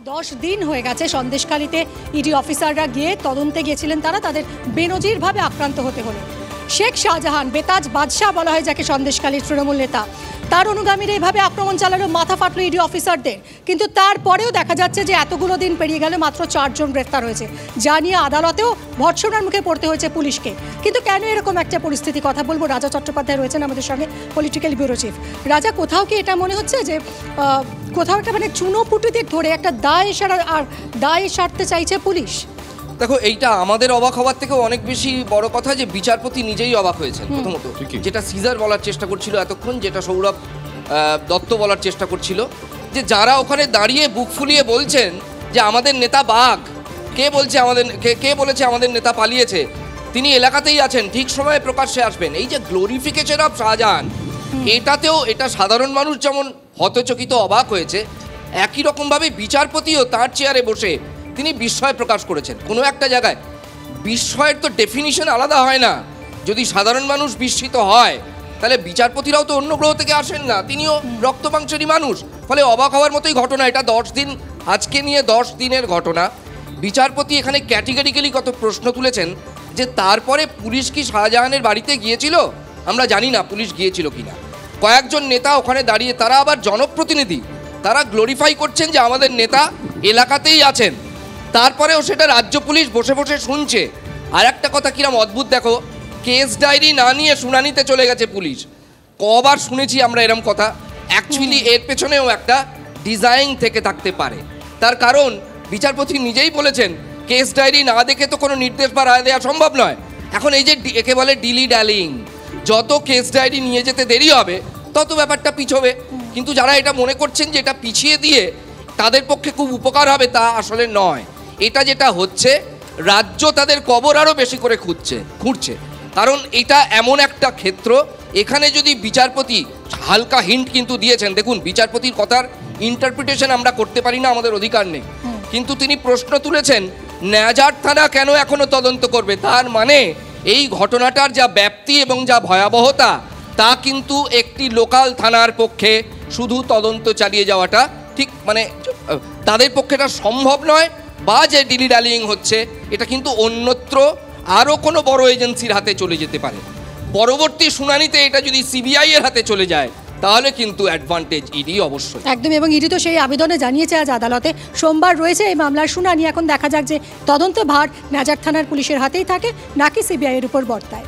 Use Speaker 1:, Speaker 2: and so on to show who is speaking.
Speaker 1: 10 দিন হয়ে গেছে সন্দেশখালীতে ইডি অফিসাররা গিয়ে তদন্তে গিয়েছিলেন, তারা তাদের বেনজিরভাবে আক্রান্ত হতে হলো। শেখ শাহজাহান, বেতাজ বাদশাহ বলা হয় যাকে, সন্দেশখালীর তৃণমূল নেতা, তার অনুগামীরা এভাবে আক্রমণ চালালো, মাথা ফাটলো ইডি অফিসারদের। কিন্তু তারপরেও দেখা যাচ্ছে যে এতগুলো দিন পেরিয়ে গেল, মাত্র 4 জন গ্রেফতার হয়েছে, যা নিয়ে আদালতেও ভর্ৎসনার মুখে পড়তে হয়েছে পুলিশকে। কিন্তু কেন এরকম একটা পরিস্থিতি, কথা বলবো। রাজা চট্টোপাধ্যায় রয়েছেন আমাদের সঙ্গে, পলিটিক্যাল ব্যুরো চিফ। রাজা, কোথাও কি এটা মনে হচ্ছে যে কোথাও একটা মানে চুনোপুটিদের ধরে একটা দায় সারতে চাইছে পুলিশ?
Speaker 2: দেখো, এইটা আমাদের অবাক হওয়ার থেকেও অনেক বেশি বড় কথা যে বিচারপতি নিজেই অবাক হয়েছেন। প্রথমত যেটা সিজার বলার চেষ্টা করছিল এতক্ষণ, যেটা সৌরভ দত্ত বলার চেষ্টা করছিল, যে যারা ওখানে দাঁড়িয়ে বুক ফুলিয়ে বলছেন যে আমাদের নেতা বাঘ, কে বলেছে আমাদের নেতা পালিয়েছে, তিনি এলাকাতেই আছেন, ঠিক সময়ে প্রকাশ্যে আসবেন, এই যে গ্লোরিফিকেশন অফ শাহজাহান, এটা সাধারণ মানুষ যেমন হতচকিত অবাক হয়েছে, একই রকমভাবে বিচারপতিও তার চেয়ারে বসে তিনি বিস্ময় প্রকাশ করেছেন। কোনো একটা জায়গায় বিস্ময়ের তো ডেফিনিশন আলাদা হয় না। যদি সাধারণ মানুষ বিস্মিত হয়, তাহলে বিচারপতিরাও তো অন্য গ্রহ থেকে আসেন না, তিনিও রক্ত মাংসেরই মানুষ। ফলে অবাক হওয়ার মতোই ঘটনা এটা। 10 দিন, আজকে নিয়ে 10 দিনের ঘটনা। বিচারপতি এখানে ক্যাটেগরিক্যালি কত প্রশ্ন তুলেছেন যে তারপরে পুলিশ কি শাহজাহানের বাড়িতে গিয়েছিল? আমরা জানি না পুলিশ গিয়েছিল কিনা। কয়েকজন নেতা ওখানে দাঁড়িয়ে, তারা আবার জনপ্রতিনিধি, তারা গ্লোরিফাই করছেন যে আমাদের নেতা এলাকাতেই আছেন, তারপরেও সেটা রাজ্য পুলিশ বসে বসে শুনছে। আর একটা কথা কিরম অদ্ভুত, দেখো, কেস ডায়েরি না নিয়ে শুনানিতে চলে গেছে পুলিশ। কবার শুনেছি আমরা এরম কথা। অ্যাকচুয়ালি এর পেছনেও একটা ডিজাইন থেকে থাকতে পারে। তার কারণ বিচারপতি নিজেই বলেছেন কেস ডায়েরি না দেখে তো কোনো নির্দেশ বা রায় দেওয়া সম্ভব নয়। এখন এই যে একে বলে ডিলি ড্যালিং, যত কেস ডায়েরি নিয়ে যেতে দেরি হবে তত ব্যাপারটা পিছবে। কিন্তু যারা এটা মনে করছেন যে এটা পিছিয়ে দিয়ে তাদের পক্ষে খুব উপকার হবে, তা আসলে নয়। এটা যেটা হচ্ছে, রাজ্য তাদের কবর আরও বেশি করে খুঁড়ছে। কারণ এটা এমন একটা ক্ষেত্র, এখানে যদি বিচারপতি হালকা হিন্ট কিন্তু দিয়েছেন, দেখুন বিচারপতির কথার ইন্টারপ্রিটেশন আমরা করতে পারি না, আমাদের অধিকার নেই, কিন্তু তিনি প্রশ্ন তুলেছেন ন্যাজার থানা কেন এখনো তদন্ত করবে। তার মানে এই ঘটনাটার যা ব্যাপ্তি এবং যা ভয়াবহতা, তা কিন্তু একটি লোকাল থানার পক্ষে শুধু তদন্ত চালিয়ে যাওয়াটা ঠিক মানে তাদের পক্ষে এটা সম্ভব নয়। বা যে ডিলি ড্যালিং হচ্ছে, এটা কিন্তু অন্যত্র আরও কোনো বড় এজেন্সির হাতে চলে যেতে পারে। পরবর্তী শুনানিতে এটা যদি সিবিআই এর হাতে চলে যায়, তাহলে কিন্তু অ্যাডভান্টেজ ইডি অবশ্যই।
Speaker 1: একদম, এবং ইডি তো সেই আবেদনে জানিয়েছে আজ আদালতে। সোমবার রয়েছে এই মামলার শুনানি। এখন দেখা যাক যে তদন্ত ভার ন্যাজার থানার পুলিশের হাতেই থাকে নাকি সিবিআই এর উপর বর্তায়।